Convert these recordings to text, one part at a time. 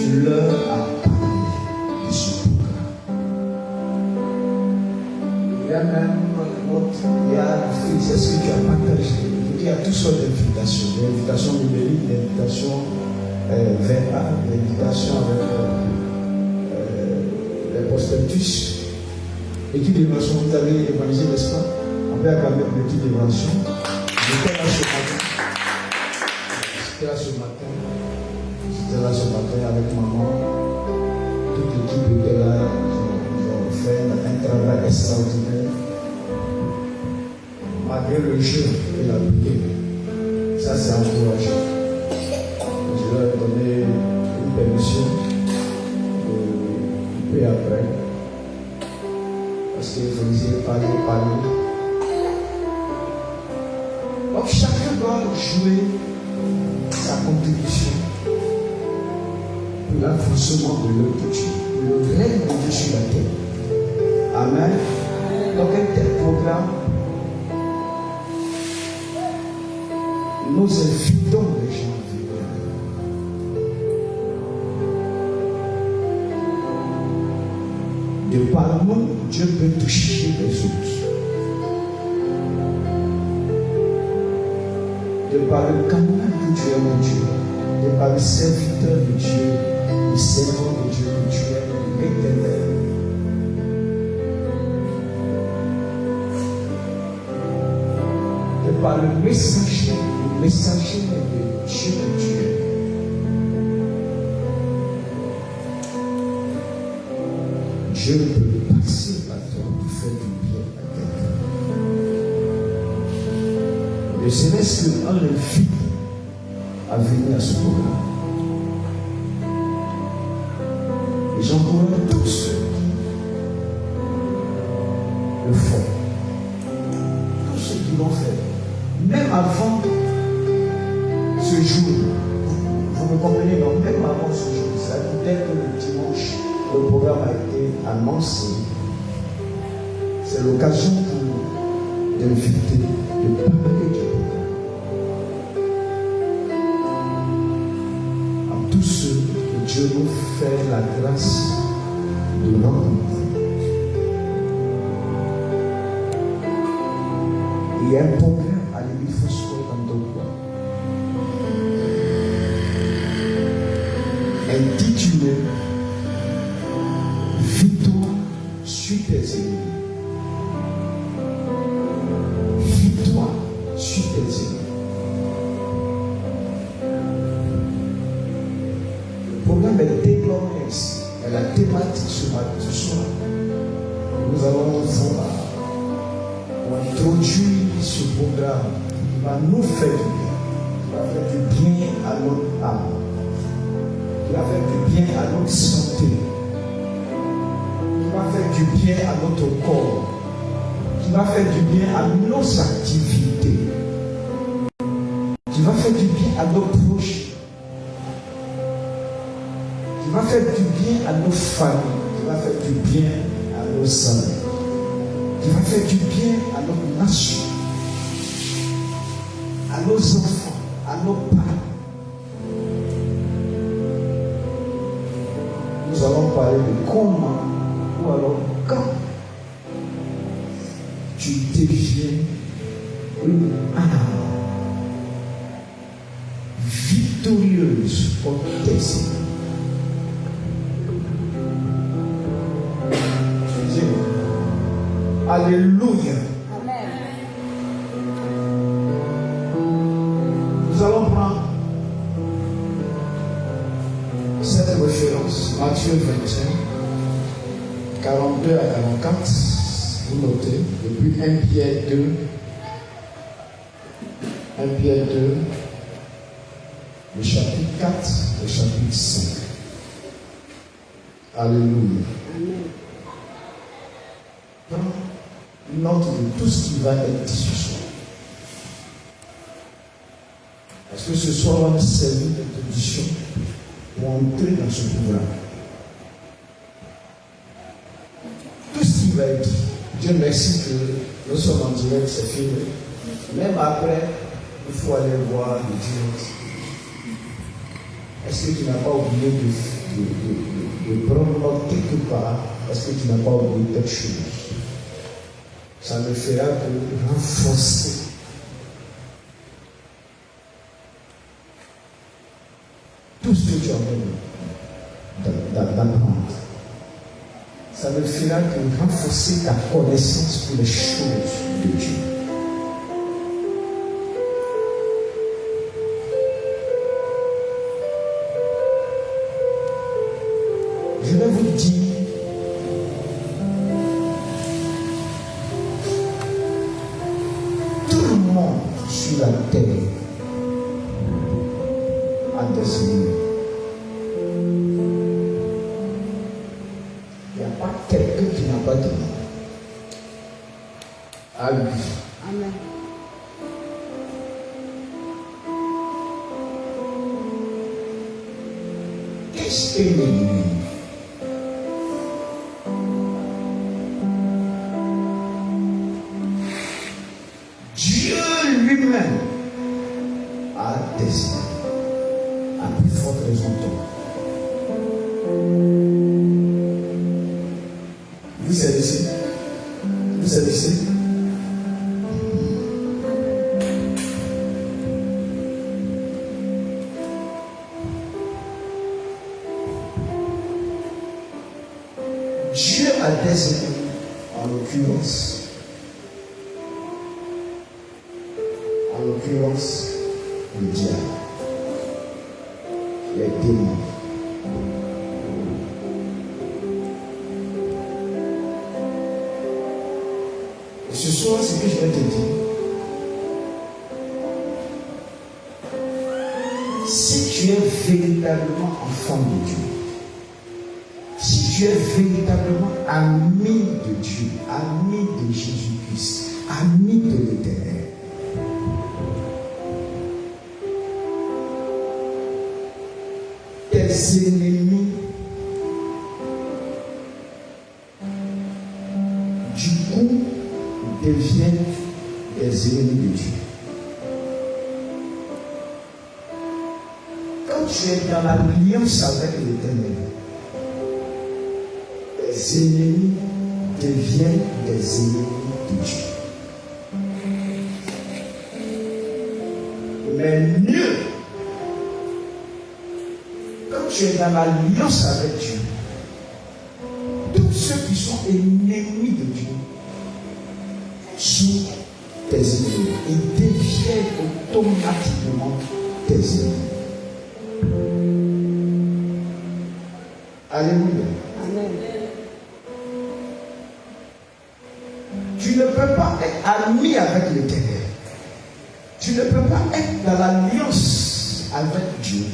tu leur as parlé de ce programme. Il y a même il y a c'est ce que tu as partagé. Il y a toutes sortes d'invitations. Des invitations numériques, des invitations verbales, des invitations avec les prospectus. L'équipe d'évaluation, vous avez évangélisé, n'est-ce pas? On peut acclamer l'équipe d'évaluation. J'étais là ce matin. J'étais là ce matin avec maman. Toute l'équipe était là. Ils ont fait un travail extraordinaire. Malgré le jeu et la prière. Ça, c'est encourageant. Je leur ai donné une permission de couper après. Parce que vous disiez parler. Donc chacun doit jouer sa contribution pour l'avancement de l'œuvre de Dieu, pour le règne de Dieu sur la terre. Amen. Donc un tel programme, nous invitons les gens à venir. De par nous, Dieu peut toucher les autres. De par le canal que tu es de Dieu, de par le serviteur de Dieu, le servant de Dieu que tu es, l'Éternel. De par le messager de Dieu que tu es. Dieu peut passer par toi pour faire du bien à quelqu'un. Ne serait-ce qu'un invite à venir à ce programme. Et j'encourage tous ceux qui le font. Tous ceux qui l'ont fait. Même avant ce jour. Vous me comprenez, non? Même avant ce jour. Ça veut dire que le dimanche, le programme a été annoncé. C'est l'occasion pour nous d'inviter, de parler du programme. À tous ceux que Dieu nous fait la grâce de rencontrer. Il y a un programme à l'église François Andokwa intitulé Victoire sur tes ennemis. Victoire sur tes ennemis. Le programme est déclaré ici. Et la thématique ce soir, nous allons introduire ce programme qui va nous faire du bien, qui va faire du bien à notre âme, qui va faire du bien à notre santé, qui va faire du bien à notre corps, qui va faire du bien à nos activités, qui va faire du bien à nos proches, qui va faire du bien à nos familles, qui va faire du bien à nos amis, qui va faire du bien à notre nation, à nos enfants, à nos parents. Nous allons parler de comment ou alors quand tu deviens une âme victorieuse contre tes ennemis. Alléluia. Amen. Nous allons prendre cette référence, Matthieu 21, 42 à 44. Vous notez, depuis 1 Pierre 2, 1 Pierre 2, le chapitre 4, le chapitre 5. Alléluia. Amen. Prends note de tout ce qui va être dit ce soir. Parce que ce soir, on va nous servir d'introduction pour entrer dans ce programme. Tout ce qui va être dit, Dieu merci que nous sommes en direct, c'est filmé. Même après, il faut aller voir le direct. Est-ce que tu n'as pas oublié de prendre note quelque part parce que tu n'as pas oublié quelque chose. Ça ne fera que renforcer tout ce que tu as d'apprendre. Ça ne fera que renforcer ta connaissance pour les choses de Dieu. Je vais vous dire, tout le monde sur la terre a des ennemis. Il n'y a pas quelqu'un qui n'a pas d'ennemi. À lui. Amen. Qu'est-ce que l'ennemi? Dieu lui-même a des ennemis. À plus forte raison toi. Vous êtes ici? Vous êtes ici? Dieu a des ennemis, en l'occurrence, le diable, les démons. Et ce soir, ce que je vais te dire, si tu es véritablement enfant de Dieu, si tu es véritablement ami de Dieu, ami de Jésus-Christ, ami de l'Éternel, tes ennemis du coup deviennent des ennemis de Dieu. Quand tu es dans l'alliance avec l'Éternel, les ennemis deviennent des ennemis de Dieu. Mais mieux, quand tu es dans l'alliance avec Dieu, tous ceux qui sont ennemis de Dieu sont tes ennemis. Ils deviennent automatiquement tes ennemis. Alléluia. Amen. Tu ne peux pas être ami avec l'Éternel. Tu ne peux pas être dans l'alliance avec Dieu.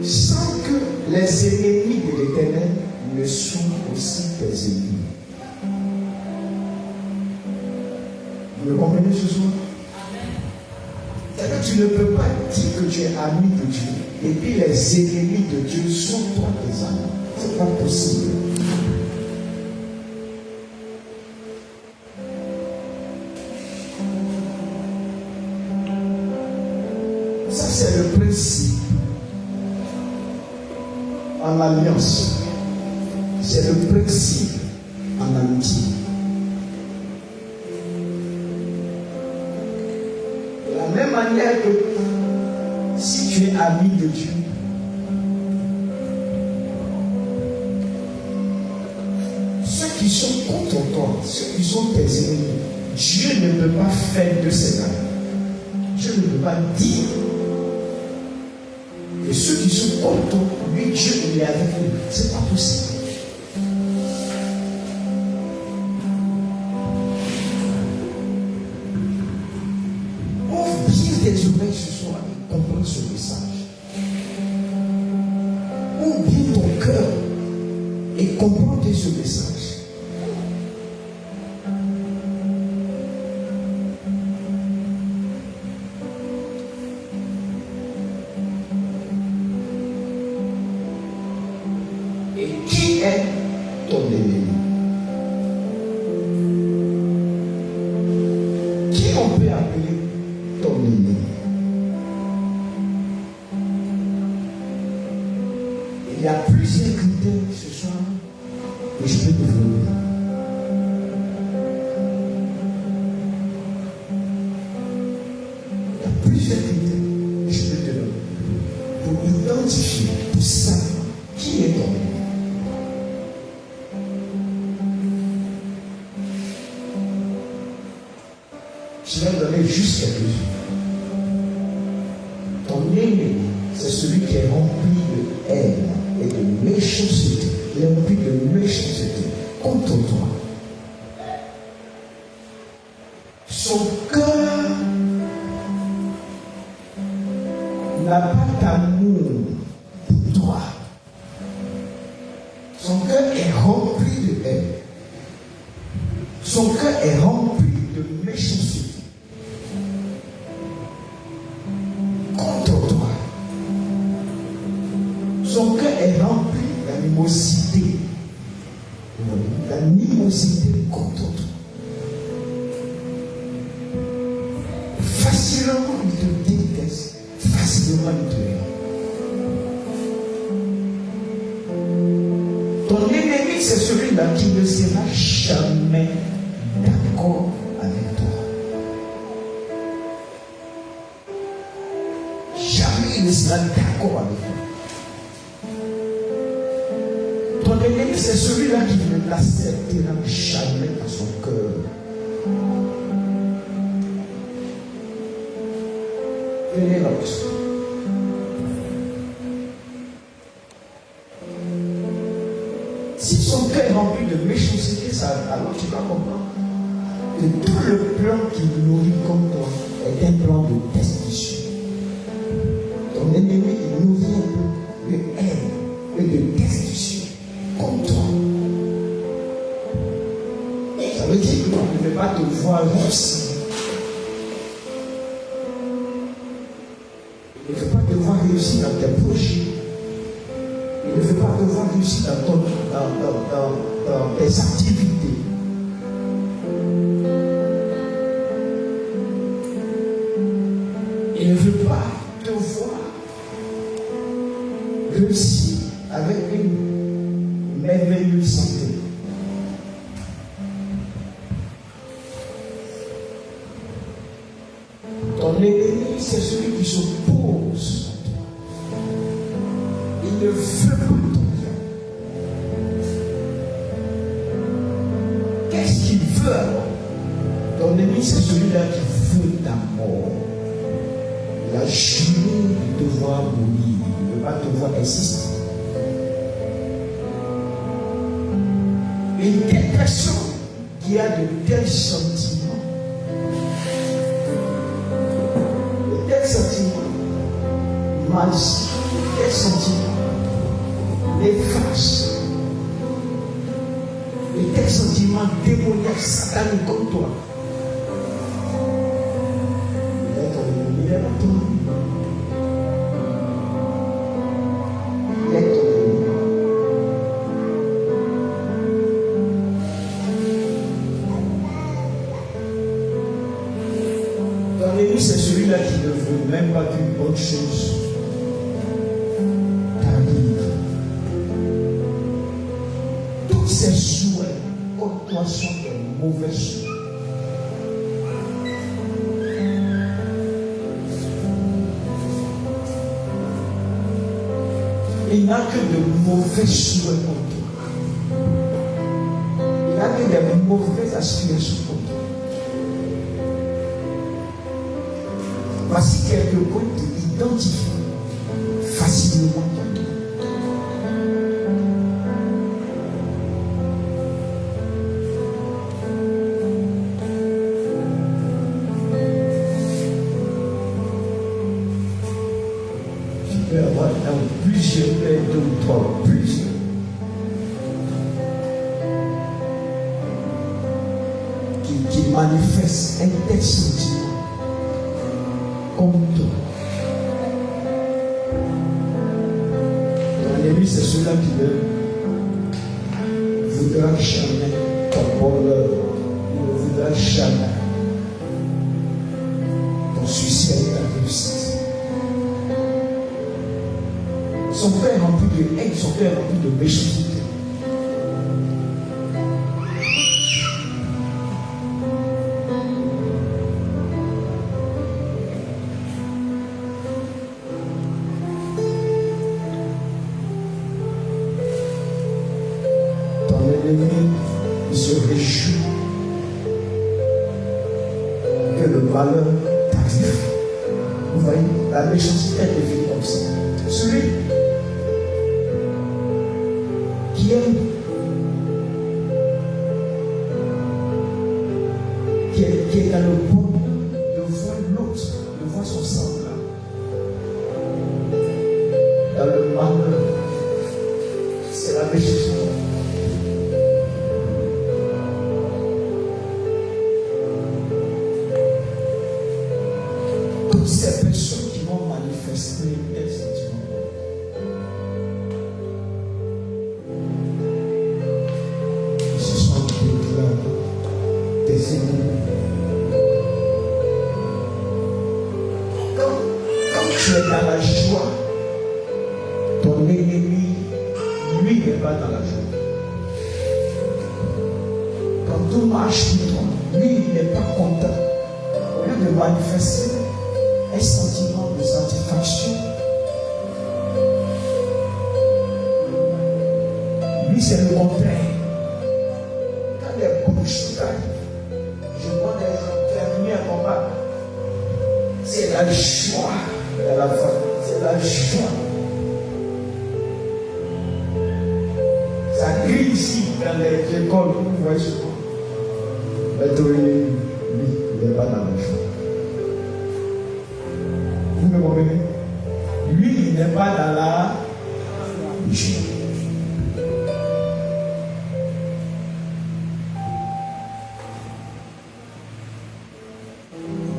Sans que les ennemis de l'Éternel ne soient aussi tes ennemis. Vous me comprenez ce soir? C'est-à-dire que tu ne peux pas dire que tu es ami de Dieu et puis les ennemis de Dieu sont toi tes amis. Ce n'est pas possible. Ça, c'est le principe en alliance. C'est le principe en amitié. De la même manière que si tu es ami de Dieu, ceux qui sont contre toi, ceux qui sont tes ennemis, Dieu ne peut pas faire de ces amis. Dieu ne peut pas dire que ceux qui sont contre toi, lui, Dieu, il est avec eux. C'est pas possible. Ouvre bien tes oreilles ce soir et comprends ce message. Ouvre bien ton cœur et comprends ce message. Et qui est ton ennemi? Il y a plusieurs critères ce soir que je peux développer. Il y a plusieurs critères que je peux développer pour identifier, pour savoir qui est ton ennemi. Je vais donner juste quelques-unes. Ton ennemi, c'est celui qui est rempli de haine et de méchanceté. Il est rempli de méchanceté contre toi. Son cœur n'a pas d'amour pour toi. Son cœur est rempli de haine. Son cœur est rempli de méchanceté. Son cœur est rempli d'animosité. D'animosité contre toi. Facilement, il te déteste. Facilement, il te hait. Ton ennemi, c'est celui-là qui ne sera jamais d'accord avec toi. Jamais il ne sera d'accord avec toi. Ton ennemi, c'est celui-là qui ne l'acceptera jamais dans son cœur. Quelle est l'autre? Si son cœur est rempli de méchanceté, alors tu vas comprendre que tout le plan qu'il nourrit contre toi est un plan de destruction. Ton ennemi, il nourrit un peu de haine et de destruction contre toi. Ça veut dire que tu ne peux pas te voir réussir. Il ne faut pas te voir réussir dans tes projets. Il ne faut pas te voir réussir dans tes activités. Il ne veut pas te voir réussir avec une merveilleuse santé. Ton ennemi, c'est celui qui s'oppose à toi. Il ne veut pas ton bien. Qu'est-ce qu'il veut alors? Ton ennemi, c'est celui-là qui veut ta mort. Il a juré de devoir mourir. Il ne veut pas te voir exister. Une telle personne qui a de tels sentiments, malsains, tels sentiments néfastes, de tels sentiments démoniaques, sataniques comme toi. Il est ton ennemi, il est ton ennemi. Il est ton ennemi. Ton ennemi, c'est celui-là qui ne veut même pas qu'une bonne chose t'arrive. Tous ces souhaits contre toi sont de mauvais souhaits. Il n'a que de mauvais souhaits contre toi. Il n'a que de mauvaises aspirations contre toi. Voici quelques points qui identifient facilement ton ennemi. Tu peux avoir plusieurs, deux ou trois, plusieurs. Qui manifestent un tel sentiment comme toi. Ton ennemi, c'est celui-là qui ne voudra jamais ton bonheur. Il ne voudra jamais ton succès et ta réussite. Son cœur est rempli de haine, son cœur est rempli de méchanceté. Il se réjouit que le malheur t'arrive. Vous voyez, la méchanceté est devenue comme ça. Celui qui aime, qui est dans le bonheur de voir l'autre, de voir son semblable. Dans le malheur, c'est la méchanceté. Ces personnes qui vont manifester des sentiments, ce sont des ennemis. Quand tu es dans la joie, ton ennemi, lui, n'est pas dans la joie. Quand tout marche pour toi, lui, il n'est pas content. Au lieu de manifester un sentiment de satisfaction, lui c'est le contraire. Quand les bonnes choses arrivent, je prends des gens qui ont mis un combat, c'est la joie de la femme, c'est la joie. Ça crie ici dans les écoles, vous voyez souvent. Mais lui, il n'est pas dans la joie. Vous me comprenez? Lui, il n'est pas dans la joie.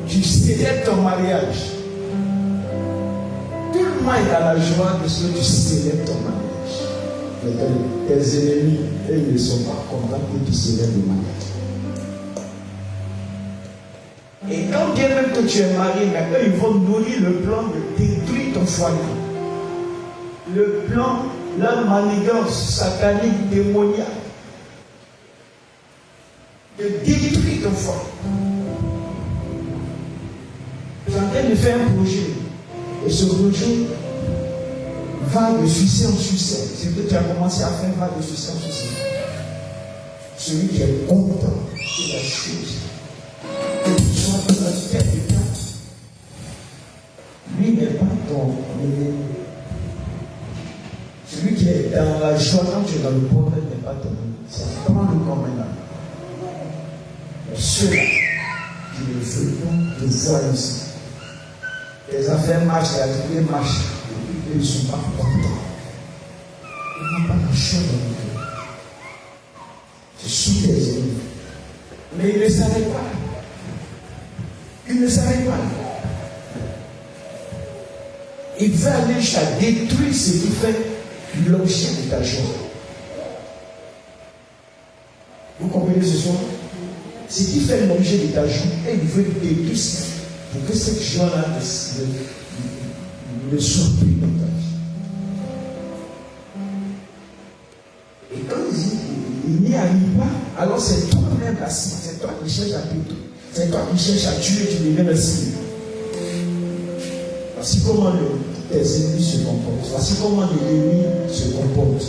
Tu célèbres ton mariage. Tout le monde est dans la joie de ce que tu célèbres ton mariage. Mais tes ennemis, ils ne sont pas contents que tu célèbres le mariage. Et quand bien même que tu es marié, mais eux, ils vont nourrir le plan de détruire ton foyer. Le plan, la manigance satanique, démoniaque, de détruire ton foyer. Tu es en train de faire un projet. Et ce projet va de succès en succès. Ce que tu as commencé à faire va de succès en succès. Celui qui est content de la chose. Lui n'est pas ton ennemi. Celui qui est dans la joie quand tu es dans le bonheur n'est pas ton ennemi. C'est prendre-le comme un ami. Ceux-là qui ne veulent pas te voir ici. Les affaires marchent, les activités marchent. Ils ne sont pas contents. Ils n'ont pas la joie dans le cœur. Ce sont des ennemis. Mais ils ne s'arrêtent pas. Il ne s'arrête pas. Il va aller jusqu'à détruire ce qui fait l'objet de ta joie. Vous comprenez ce soir? Ce qui fait l'objet de ta joie, et il veut détruire ça pour que cette joie-là ne soit plus dans ta vie. Et quand il n'y arrive pas, alors c'est toi-même la cible, c'est toi qui cherches à détruire. C'est toi qui cherches à tuer, tu deviens le cible. Voici comment tes ennemis se comportent. Voici comment l'ennemi se comporte.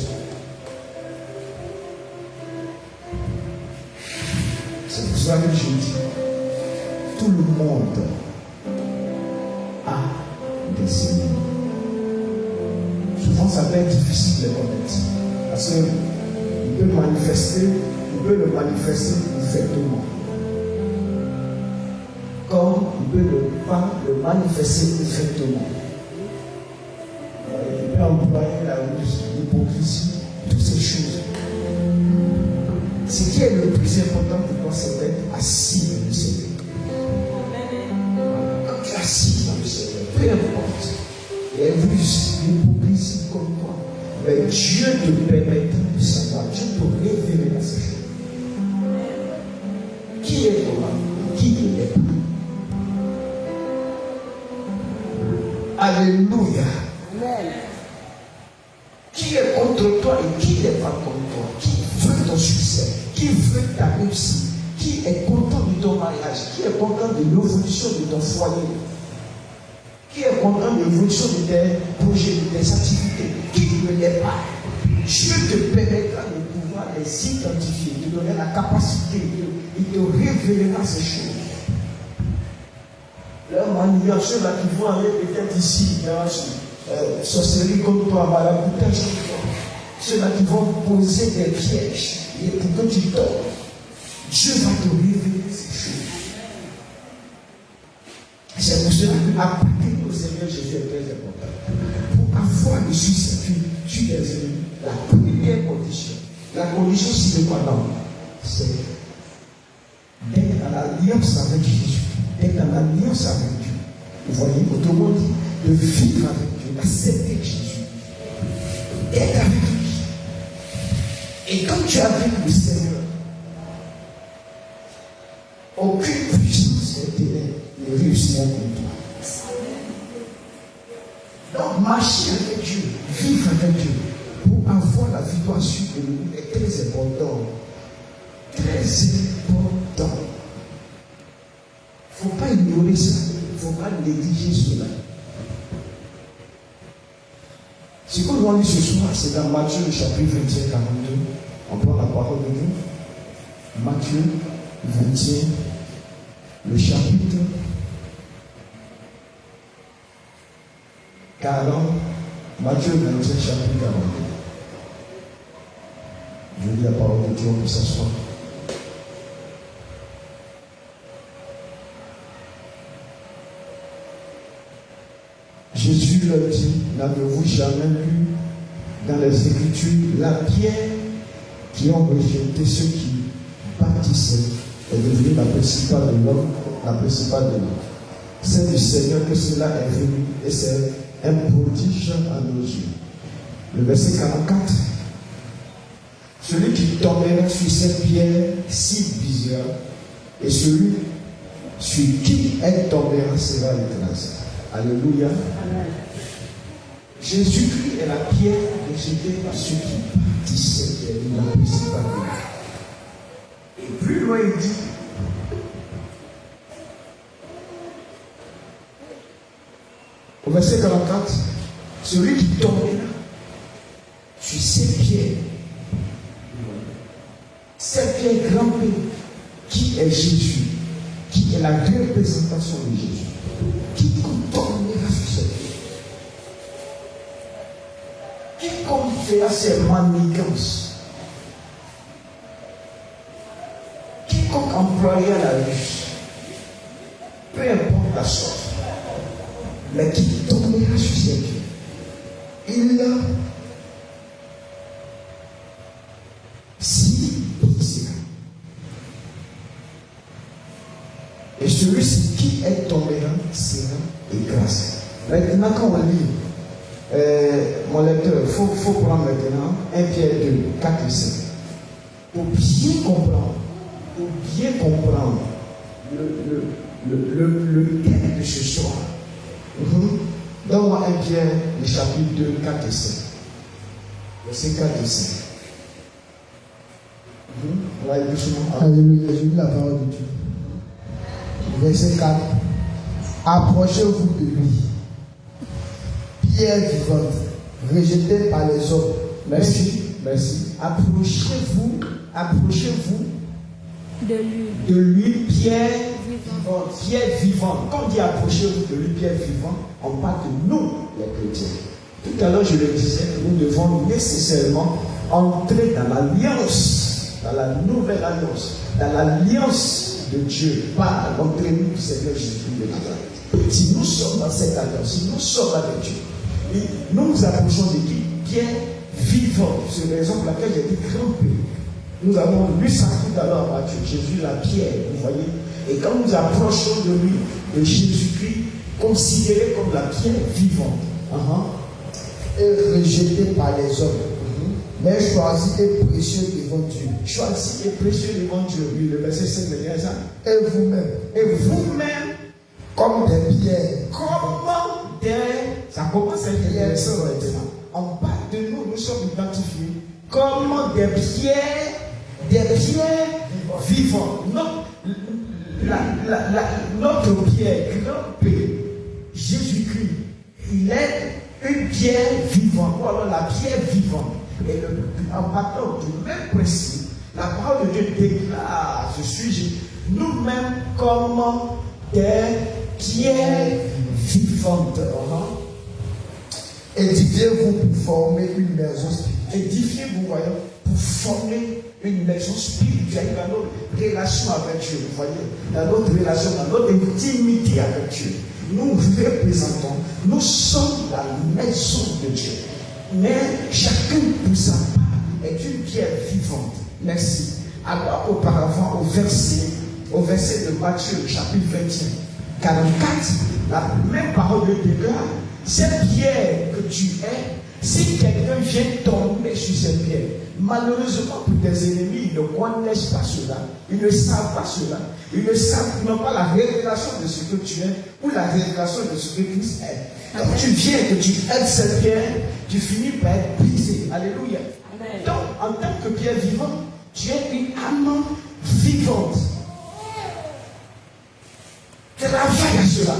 C'est pour cela que je dis, tout le monde a des ennemis. Souvent, ça peut être difficile de les connaître. Parce qu'il peut le manifester ouvertement. Comme il peut ne pas le manifester ouvertement. Il peut employer la ruse, l'hypocrisie, toutes ces choses. Ce qui est le plus important pour toi, c'est d'être assis dans le Seigneur. Quand tu es assis dans le Seigneur, peu importe, il y a une ruse, l'hypocrisie comme toi, mais Dieu te permettra de savoir, Dieu te révéler à ces choses. Qui est toi? Qui il est? Alléluia. Amen. Qui est contre toi et qui n'est pas contre toi? Qui veut ton succès? Qui veut ta réussite? Qui est content de ton mariage? Qui est content de l'évolution de ton foyer? Qui est content de l'évolution de tes projets, de tes activités? Qui ne l'est pas? Dieu te permettra de pouvoir les identifier, de donner la capacité, il te révélera ces choses. Leur manière, ceux-là qui vont aller peut-être ici, dans sorcellerie contre toi, maraboutage contre toi, ceux-là qui vont poser des pièges et pour que tu dors, Dieu va te révéler ces choses. C'est pour cela que appartenir au Seigneur Jésus est très important. Pour avoir le succès, tu es ennemis. La première condition, la condition c'est de quoi non? C'est d'être dans l'alliance avec Jésus, d'être dans l'alliance avec Dieu. Vous voyez, autrement dit, de vivre avec Dieu, d'accepter Jésus, d'être avec lui. Et quand tu es avec le Seigneur, aucune puissance éternelle ne réussira contre toi. Donc, marcher avec Dieu, vivre avec Dieu, pour avoir la victoire sur l'ennemi est très important. Très important. Il ne faut pas ignorer ça. Il ne faut pas négliger cela. Ce que nous allons lire ce soir, c'est dans Matthieu, le chapitre 21, 42. On prend la parole de Dieu. Matthieu 21, le chapitre 40. Matthieu 21, chapitre 42. Je lis la parole de Dieu, on peut s'asseoir. Jésus leur dit, n'avez-vous jamais lu dans les Écritures la pierre qui ont rejeté ceux qui bâtissaient est devenue la principale de l'homme, la principale de l'homme. C'est du Seigneur que cela est venu et c'est un prodige à nos yeux. Le verset 44. Celui qui tombera sur cette pierre si bizarre et celui sur qui elle tombera sera écrasé. Alléluia. Amen. Jésus-Christ est la pierre rejetée par ceux qui bâtissaient, qui est la principale. Et plus loin il dit, au verset 44, celui qui tombera sur cette pierre grimpée, qui est Jésus, qui est la représentation de Jésus, qui tombera sur cette pierre, quiconque fera ses manigances, quiconque employera la ruse, peu importe la sorte, mais qui tombera sur cette pierre, il s'y brisera. Et celui-ci qui est tombera sera écrasé. Maintenant, quand on lit, mon lecteur, il faut prendre maintenant 1 Pierre 2, 4 et 5. Pour bien comprendre le thème de ce soir. Donne-moi 1 Pierre, le chapitre 2, 4 et 5. Verset 4 et 5. Alléluia, je lis la parole de Dieu. Verset 4. Approchez-vous de lui, pierre vivante, rejetée par les hommes. Merci. Approchez-vous de lui, pierre vivante. Pierre vivante. Quand on dit approchez-vous de lui, pierre vivante, on parle de nous, les chrétiens. Tout à l'heure, je le disais, nous devons nécessairement entrer dans l'alliance, dans la nouvelle alliance, dans l'alliance de Dieu, par l'entrée du Seigneur Jésus de Nazareth. Si nous sommes dans cette alliance, si nous sommes avec Dieu, et nous nous approchons de qui? Pierre vivante. C'est la raison pour laquelle j'ai dit grimpé. Nous avons lu ça tout à l'heure à Matthieu, Jésus la pierre, vous voyez. Et quand nous approchons de lui, de Jésus-Christ, considéré comme la pierre vivante, et rejeté par les hommes, mais choisi et précieux devant Dieu. Choisi et précieux devant Dieu. Oui, le verset 5 de ça. Et vous-même, comme des pierres. Ça commence à être intéressant. On parle de nous, nous sommes comme des pierres vivantes. Notre pierre, grand P, Jésus-Christ, il est une pierre vivante, ou alors la pierre vivante. Et en partant du même principe, la parole de Dieu déclare à ce sujet, nous-mêmes comme des pierres vivantes. Édifiez-vous pour former une maison spirituelle. Édifiez-vous, voyons, pour former une maison spirituelle dans notre relation avec Dieu. Vous voyez, dans notre relation, dans notre intimité avec Dieu. Nous représentons, nous sommes la maison de Dieu. Mais chacun de sa part est une pierre vivante. Merci. Alors auparavant, au verset de Matthieu, chapitre 21, 44, la même parole de déclare, cette pierre que tu es, si quelqu'un vient tomber sur cette pierre, malheureusement pour tes ennemis, ils ne connaissent pas cela, ils ne savent pas cela, ils n'ont pas la révélation de ce que tu es ou la révélation de ce que Christ est. Quand tu viens que tu aides cette pierre, tu finis par être brisé. Alléluia. Amen. Donc, en tant que pierre vivante, tu es une âme vivante. Travaille à cela.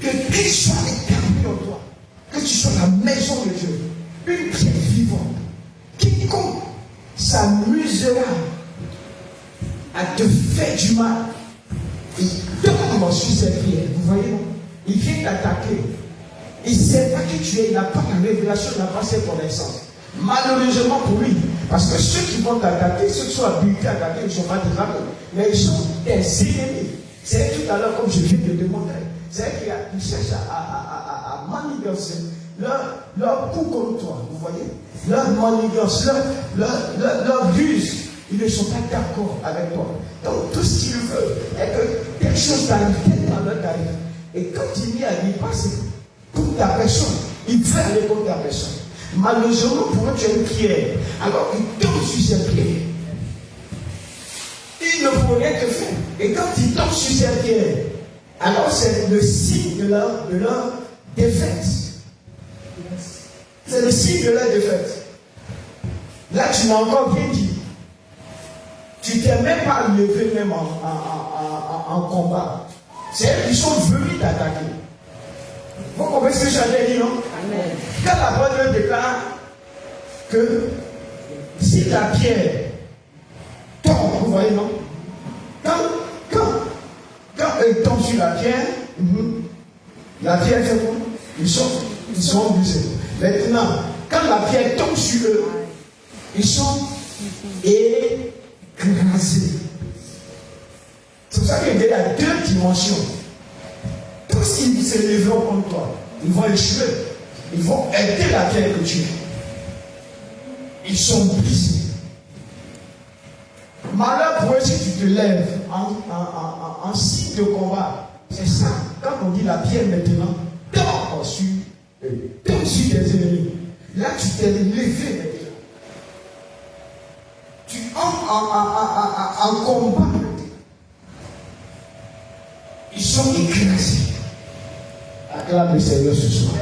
Que Christ soit établi en toi. Que tu sois la maison de Dieu. Une pierre vivante. Quiconque s'amusera à te faire du mal, il tombe sur cette pierre. Vous voyez, non? Il vient t'attaquer. Il ne sait pas qui tu es. Il n'a pas la révélation, il n'a pas ses connaissances. Malheureusement pour lui, parce que ceux qui vont t'attaquer, ceux qui sont habilités à attaquer, ils ne sont pas des amis, mais ils sont des ennemis. C'est tout à l'heure, comme je viens de le démontrer, c'est qu'ils cherchent à manigancer leur coup contre toi. Vous voyez, leur manigance, leur ruse, ils ne sont pas d'accord avec toi. Donc tout ce qu'ils veulent est que quelque chose t'arrive tellement leur arrive. Et quand il n'y arrive pas, c'est pour ta personne. Il veut aller contre ta personne. Malheureusement, pour eux, tu es une pierre. Alors ils tombent sur cette pierre. Ils ne pourront rien te faire. Et quand ils tombent sur cette pierre, alors c'est le signe de leur défaite. C'est le signe de leur défaite. Là, tu n'as encore rien dit. Tu ne t'es même pas levé même en combat. C'est eux qui sont venus t'attaquer. Vous comprenez ce que j'avais dit, non? Amen. Quand la parole déclare que si la pierre tombe, vous voyez, non? Quand elle tombe sur la pierre fait quoi? Ils sont obligés. Maintenant, quand la pierre tombe sur eux, ils sont écrasés. C'est pour ça qu'il y a deux dimensions. Tous s'ils se lèveront contre toi, ils vont échouer. Ils vont aider la pierre que tu es. Ils sont brisés. Malheur pour eux si tu te lèves en signe de combat. C'est ça. Quand on dit la pierre maintenant, tombe sur tes ennemis. Là, tu t'es levé maintenant. Tu entres en combat. Ils sont écrasés. Acclame le Seigneur ce soir.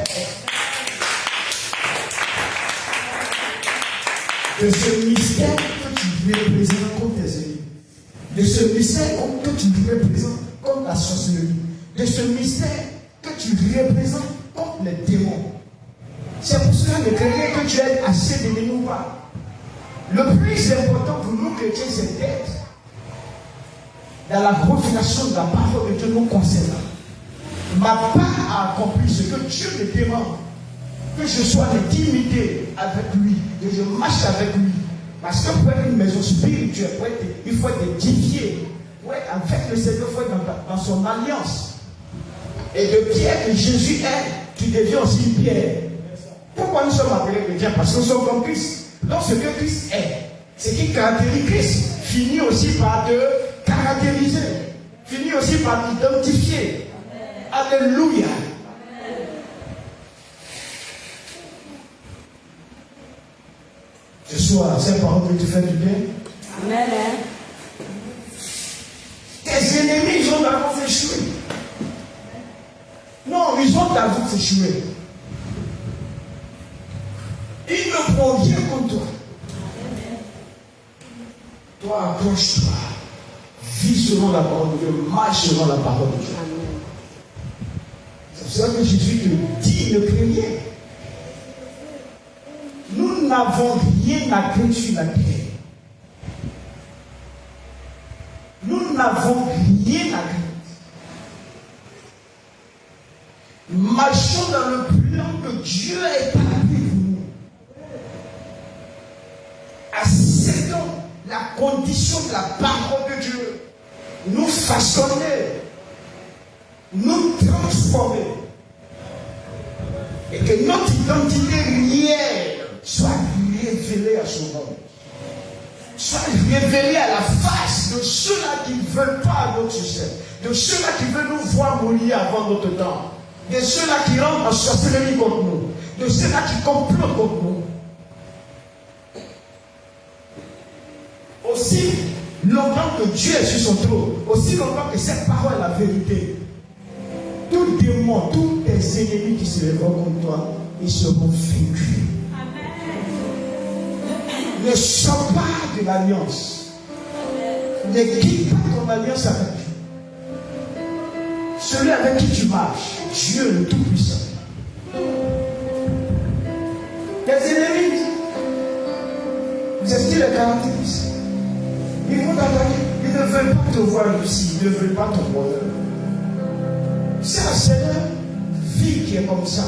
De ce mystère que tu représentes contre tes ennemis. De ce mystère que tu représentes contre la sorcellerie. De ce mystère que tu représentes contre les démons. C'est pour cela que que tu aies assez d'ennemis ou pas. Le plus important pour nous chrétiens, c'est d'être dans la révélation de la parole de Dieu nous concernant. Ma part a accompli ce que Dieu me demande. Que je sois en intimité avec lui, que je marche avec lui. Parce que pour être une maison spirituelle, il faut être édifié. Pour être avec le Seigneur, il faut être dans son alliance. Et de pierre que Jésus est, tu deviens aussi une pierre. Pourquoi nous sommes appelés chrétiens? Parce que nous sommes comme Christ. Donc ce que Christ est, ce qui caractérise Christ, finit aussi par te caractériser. Finit aussi par t'identifier. Alléluia. Ce soir, cette parole peut te faire du bien. Amen. Tes ennemis, ils ont d'avance échoué. Non, ils ont d'avance échoué. Ils ne pourront rien contre toi. Toi, accroche-toi. Vis selon la parole de Dieu, marche selon la parole de Dieu. C'est pour ça que Jésus te dit, ne crée rien. Nous n'avons rien à créer sur la terre. Nous n'avons rien à créer. Marchons dans le plan que Dieu a établi pour nous. Acceptons la condition de la parole de Dieu. Nous façonner, nous transformer. Et que notre identité réelle soit révélée à son nom. Soit révélée à la face de ceux-là qui ne veulent pas notre succès. De ceux-là qui veulent nous voir mourir avant notre temps. De ceux-là qui rentrent en sorcellerie contre nous. De ceux-là qui complotent contre nous. Aussi longtemps que Dieu est sur son trône, aussi longtemps que cette parole est la vérité, tout démon, tous tes ennemis qui se lèveront contre toi, ils seront vaincus. Ne sors pas de l'alliance. Ne quitte pas ton alliance avec Dieu. Celui avec qui tu marches, Dieu le Tout-Puissant. Tes ennemis, c'est ce qui les caractérise. Ils vont t'attaquer. Ils ne veulent pas te voir réussir. Ils ne veulent pas ton bonheur. Ça, c'est leur vie qui est comme ça.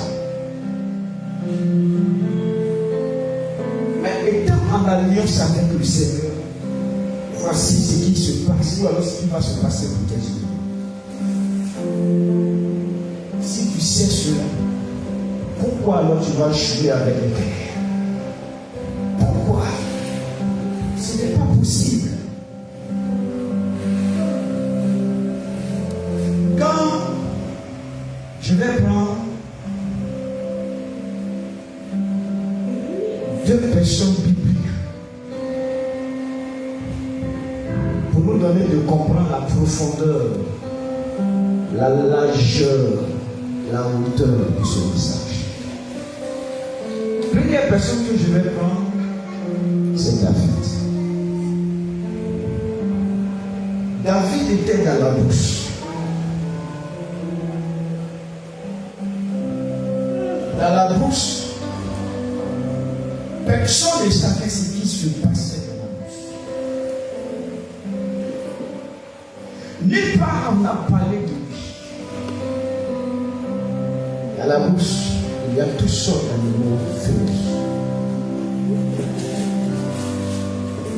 Mais étant en alliance avec le Seigneur, voici ce qui se passe, ou alors ce qui va se passer pour tes yeux. Si tu sais cela, pourquoi alors tu vas jouer avec les terres? Pourquoi? Ce n'est pas possible. Quand je vais prendre deux personnes bibliques pour nous donner de comprendre la profondeur, la largeur, la hauteur de ce message. La première personne que je vais prendre, c'est David. David était dans la bourse. Dans la bourse, personne ne savait ce qui se passait dans la bourse. Nulle part on a parlé de lui. Dans la bourse, il y a toutes sortes d'animaux féroces.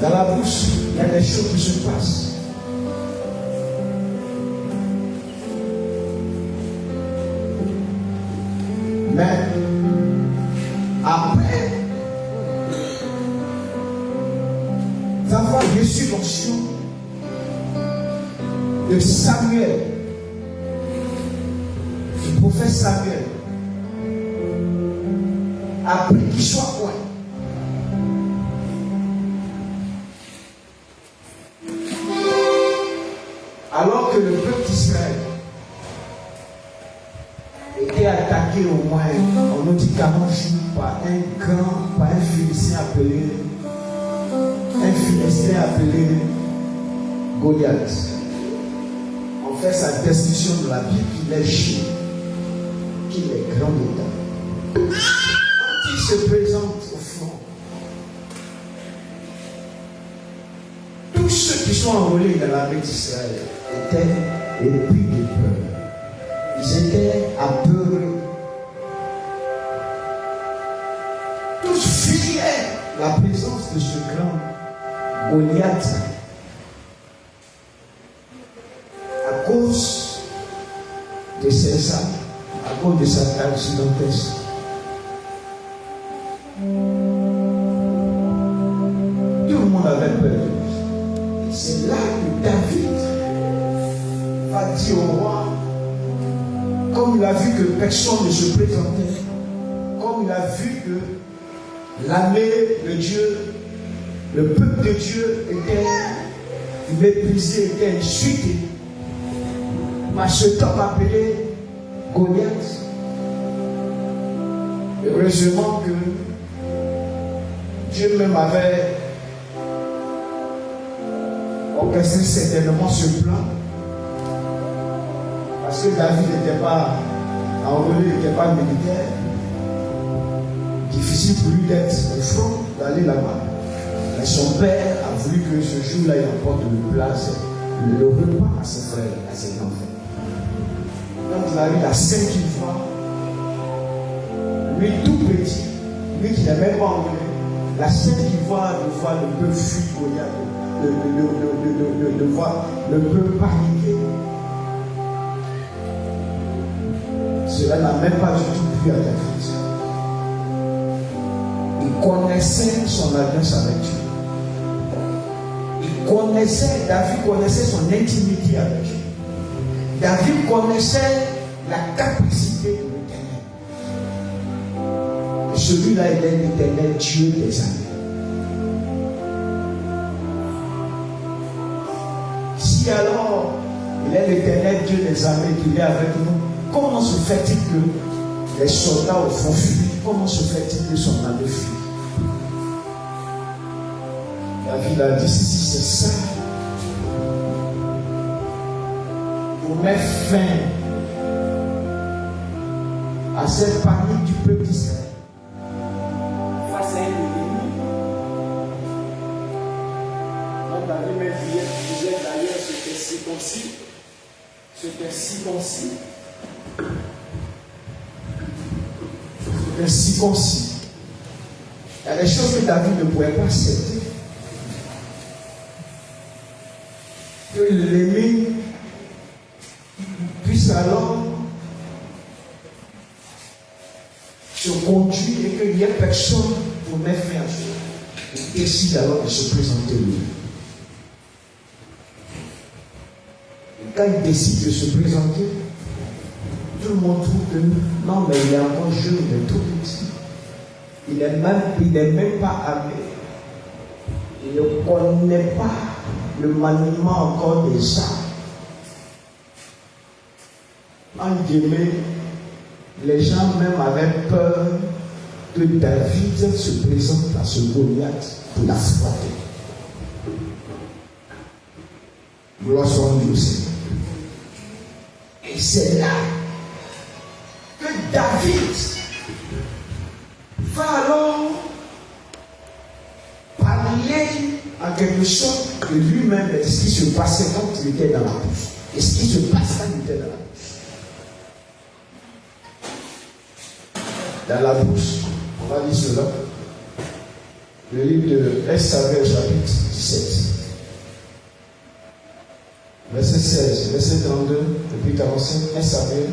Dans la bourse, il y a des choses qui se passent. Mais après avoir reçu l'onction de Samuel, le prophète Samuel, après qu'il soit loin, alors que le peuple d'Israël était attaqué au moins, on nous dit 40 jours par un Philistin appelé Goliath. On fait sa description de la Bible qu'il est chier, qu'il est grand d'état. Quand il se présente au front, tous ceux qui sont enrôlés dans l'armée d'Israël étaient épris de peur. Ils étaient apeurés. Tous fuyaient la présence de ce grand Goliath à cause de ses armes, à cause de sa taille gigantesque. Tout le monde avait peur de lui. C'est là que David va dire au roi, comme il a vu que personne ne se présentait, comme il a vu que l'armée de Dieu, le peuple de Dieu était méprisé, était insulté par cet homme appelé Goliath. Heureusement que Dieu même avait orchestré certainement ce plan. Parce que David n'était pas enrôlé, il n'était pas militaire. Difficile pour lui d'être au front, d'aller là-bas. Mais son père a voulu que ce jour-là, il apporte le repas à ses frères, à ses grands frères. Donc il a eu la scène qu'il voit. Lui tout petit, lui qui n'a même pas enrôlé, la scène qu'il voit de voir le peuple fuir Goliath, de voir le peuple paniquer. Cela n'a même pas du tout plu à David. Il connaissait son alliance avec Dieu. David connaissait son intimité avec Dieu. David connaissait la capacité de l'Éternel. Et celui-là, il est l'Éternel Dieu des armées. Si alors il est l'Éternel Dieu des armées qu'il est avec nous, comment se fait-il que les soldats au fond fuient? Comment se fait-il que son armée fuit? David a dit, si c'est ça, pour mettre fin à cette panique du peuple d'Israël face à un ennemi. Donc David même disait d'ailleurs, c'était circoncis. C'était circoncis. C'était circoncis. Il y a des choses que David ne pouvait pas accepter. Que l'ennemi puisse alors se conduire et qu'il n'y ait personne pour mettre fin à ça. Il décide alors de se présenter lui. Et quand il décide de se présenter, tout le monde trouve que non, mais il est encore jeune, il est tout petit. Il n'est même pas armé. Il ne connaît pas le maniement encore des armes. En guillemets, les gens même avaient peur que David se présente à ce Goliath pour l'affronter. Gloire soit rendue au Seigneur. Et c'est là que David va alors parler en quelque sorte de lui-même de ce qui se passait quand il était dans la bouche. Et ce qui se passe quand il était dans la bouche. Dans la bouche, on va lire cela. Le livre de S-Samuel, chapitre 17. Verset 16, verset 32, et puis 45, S-Samuel.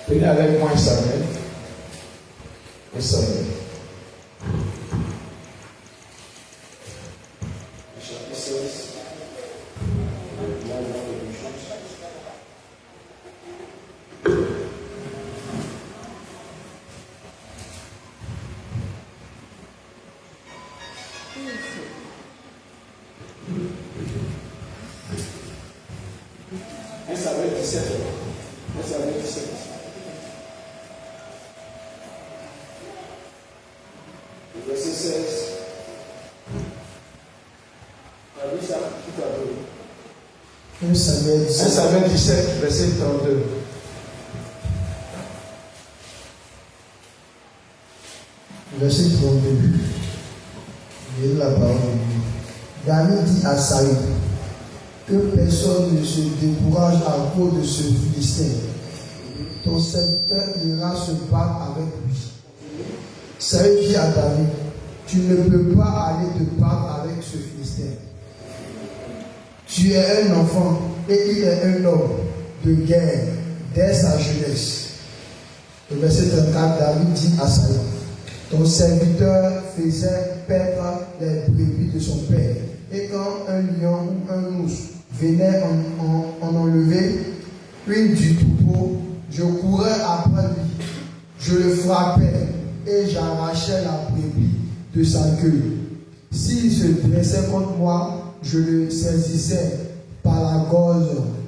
Venez avec moi, S-Samuel. S-Samuel. Chapitre 16. S-Samuel 17. S-Samuel 17. Verset 16. Tu as vu ça? Qui t'a vu? 1 Samuel 17. 1 Samuel 17, verset 32. Verset 32. Lisez la parole de Dieu. David dit à Saül que personne ne se décourage à cause de ce Philistin. Ton serviteur ira se battre avec lui. Saül dit à David, tu ne peux pas aller te battre avec ce Philistin. Tu es un enfant et il est un homme de guerre dès sa jeunesse. Le verset 34, David dit à Saül, ton serviteur faisait perdre les brebis de son père. Et quand un lion ou un mouche venait en enlever une du troupeau, je courais après lui, je le frappais et j'arrachais la brebis de sa queue. S'il se dressait contre moi, je le saisissais par la gorge,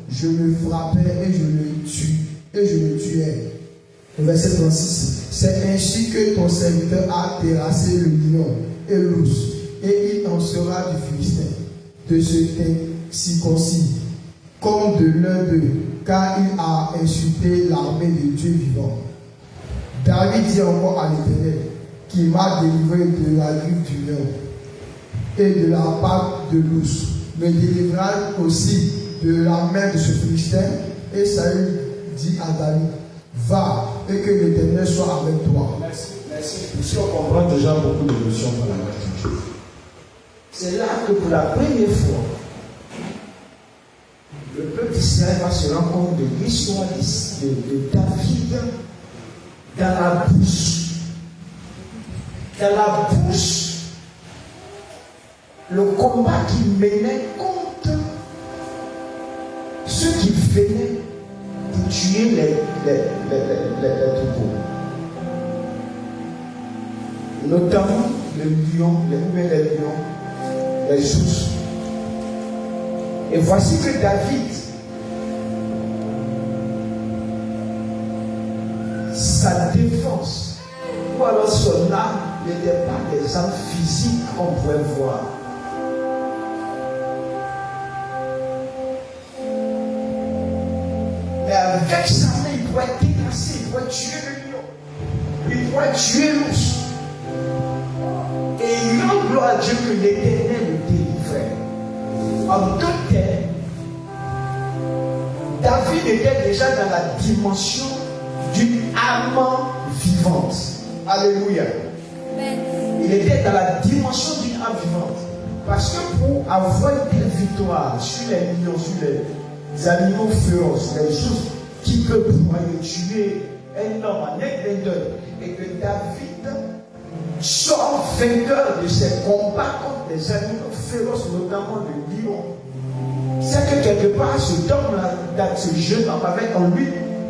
je le frappais et je le tuais. Le verset 36. C'est ainsi que ton serviteur a terrassé le lion et l'ours et il en sera du Philistin, de ce circoncis, comme de l'un d'eux, car il a insulté l'armée de Dieu vivant. David dit encore à l'Éternel, qui m'a délivré de la griffe du lion et de la patte de l'ours, me délivrera aussi de la main de ce Philistin. Et Saül dit à David, va, et que l'Éternel soit avec toi. Merci. Ici, on comprend déjà beaucoup de notions dans la gratitude. C'est là que pour la première fois, le peuple d'Israël va se rendre compte de l'histoire de David dans la bouche. Dans la bouche, le combat qu'il menait contre ceux qui venaient pour tuer les troupeaux. Notamment les lions, les ours. Et voici que David, sa défense, ou alors son âme, n'était pas des armes physiques qu'on pouvait voir. Mais avec sa main, il pouvait dépasser, il pouvait tuer le lion, il pouvait tuer l'ours. Et il rend gloire à Dieu que l'Éternel le délivrait. En deux termes, David était déjà dans la dimension d'une âme vivante. Alléluia. Il était dans la dimension d'une âme vivante. Parce que pour avoir une telle victoire sur les lions, sur les animaux féroces, les choses qui peuvent pouvoir tuer un homme en étendard, et que David sort vainqueur de ses combats contre les animaux féroces, notamment le lion, c'est que quelque part, ce homme-là, ce jeune homme avait en lui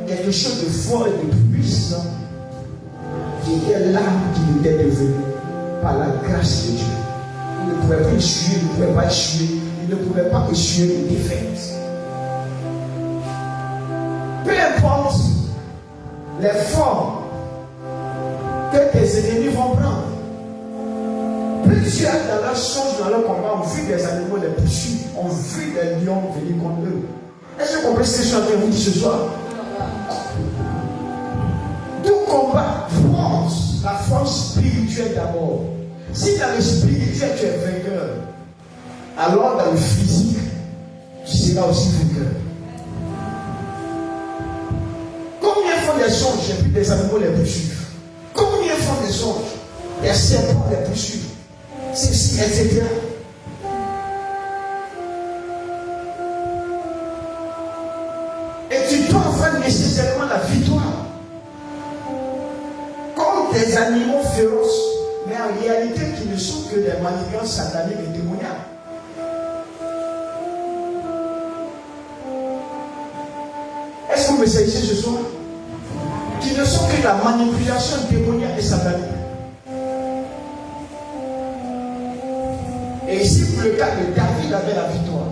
quelque chose de fort et de puissant, qui était l'âme qu'il était devenu par la grâce de Dieu. Il ne pouvait pas essuyer, il ne pouvait pas tuer, il ne pouvait pas essuyer les défaites. Peu importe les formes que tes ennemis vont prendre. Plusieurs dans leur songe, dans leur combat, ont vu des animaux les poursuivre, ont vu des lions venir contre eux. Est-ce que vous comprenez ce que je suis en train de vous dire ce soir? Tout combat force la force spirituelle d'abord. Si dans le spirituel tu es vainqueur, alors dans le physique, tu seras aussi vainqueur. Combien font des songes, j'ai vu des animaux les poursuivre? Combien font des songes, des serpents les poursuivre? Ceci, etc. Et tu dois avoir nécessairement la victoire. Comme des animaux féroces, mais en réalité qui ne sont que des manigances sataniques et démoniaques. Est-ce que vous me saisissez ce soir? Qui ne sont que la manipulation démoniaque et satanique. Et ici, pour le cas de David, avait la victoire.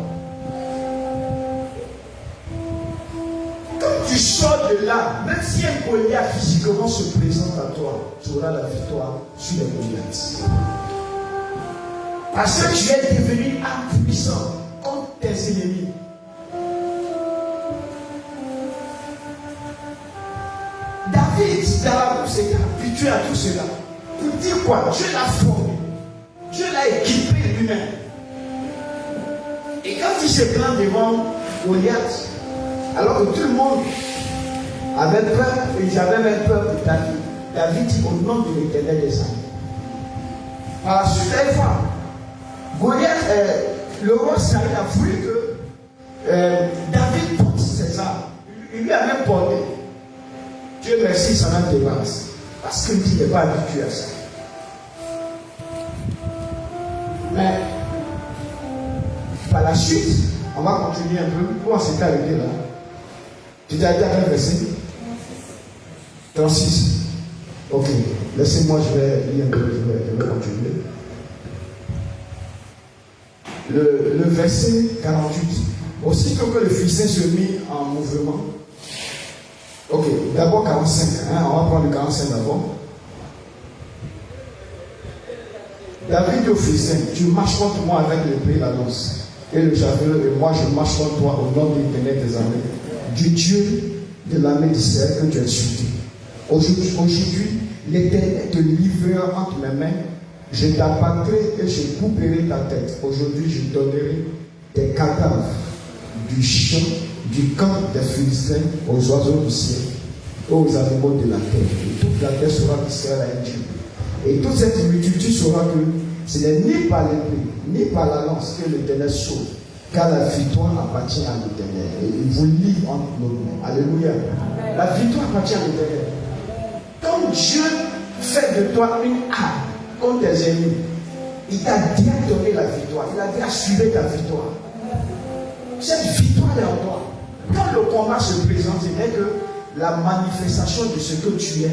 Quand tu sors de là, même si un Goliath physiquement se présente à toi, tu auras la victoire sur les Goliaths. Parce que tu es devenu impuissant contre tes ennemis. David, dans la bourse, était habitué à tout cela. Pour dire quoi? Dieu l'a formé. Dieu l'a équipé lui-même. Et quand il se plaint devant Goliath, alors que tout le monde avait peur, et ils avaient même peur de David, David dit au nom de l'Éternel des armées. Par la suite, une fois, Goliath, le roi Saül a voulu que David porte ses armes. Il lui a même porté. Dieu merci, ça n'en débarrasse. Parce qu'il n'est pas habitué à ça. Mais par la suite, on va continuer un peu. Où on s'était arrêté là? Tu t'es arrêté à quel verset? 36. Ok. Laissez-moi, je vais lire un peu, je vais continuer. Le verset 48. Aussitôt que le Philistin se mit en mouvement. Ok, d'abord 45. On va prendre le 45 d'abord. David dit aux Philistins, tu marches contre moi avec l'épée et la lance. Et le javelot, et moi je marche contre toi au nom de l'Éternel des armées, du Dieu de l'armée d'Israël que tu as insulté. Aujourd'hui, l'Éternel te livrera entre mes mains. Je t'abattrai et je couperai ta tête. Aujourd'hui, je donnerai des cadavres du champ, du camp des Philistins aux oiseaux du ciel, aux animaux de la terre. Et toute la terre sera d'Israël à un Dieu. Et toute cette multitude saura que ce n'est ni par l'épée, ni par la lance que l'Éternel sauve, car la victoire appartient à l'Éternel. Et il vous livre entre nos mains. Alléluia. La victoire appartient à l'Éternel. Quand Dieu fait de toi une arme contre tes ennemis, il t'a déjà donné la victoire. Il a déjà assuré ta victoire. Cette victoire est en toi. Quand le combat se présente, ce n'est que la manifestation de ce que tu es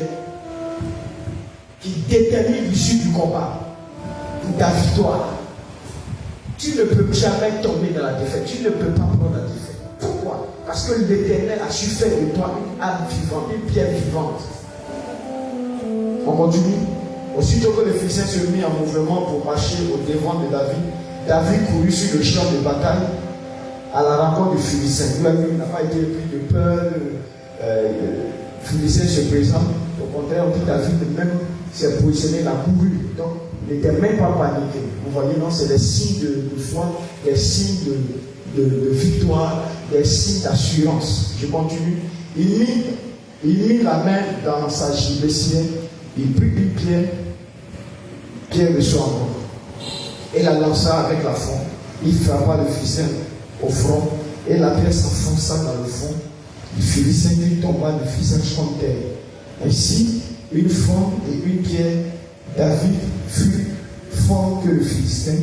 qui détermine l'issue du combat, ta victoire. Tu ne peux jamais tomber dans la défaite. Tu ne peux pas prendre la défaite. Pourquoi? Parce que l'Éternel a su faire de toi une âme vivante, une pierre vivante. On continue. Aussitôt que les Philistins se mirent en mouvement pour marcher au devant de David, David courut sur le champ de bataille à la rencontre des Philistins. Lui n'a pas été pris de peur. Les Philistins se présentent. Au contraire, on dit David même s'est positionné, il a couru. Donc, il n'était même pas paniqué. Vous voyez, non, c'est des signes de foi, des signes de victoire, des signes d'assurance. Je continue. Il mit la main dans sa gibecière, il prit une pierre de son encore, et la lança avec la fronde. Il frappa le Philistin au front, et la pierre s'enfonça dans le fond. Le Philistin lui tomba le visage contre terre. Ainsi, une fronde et une pierre, David fut fort que le Philistin.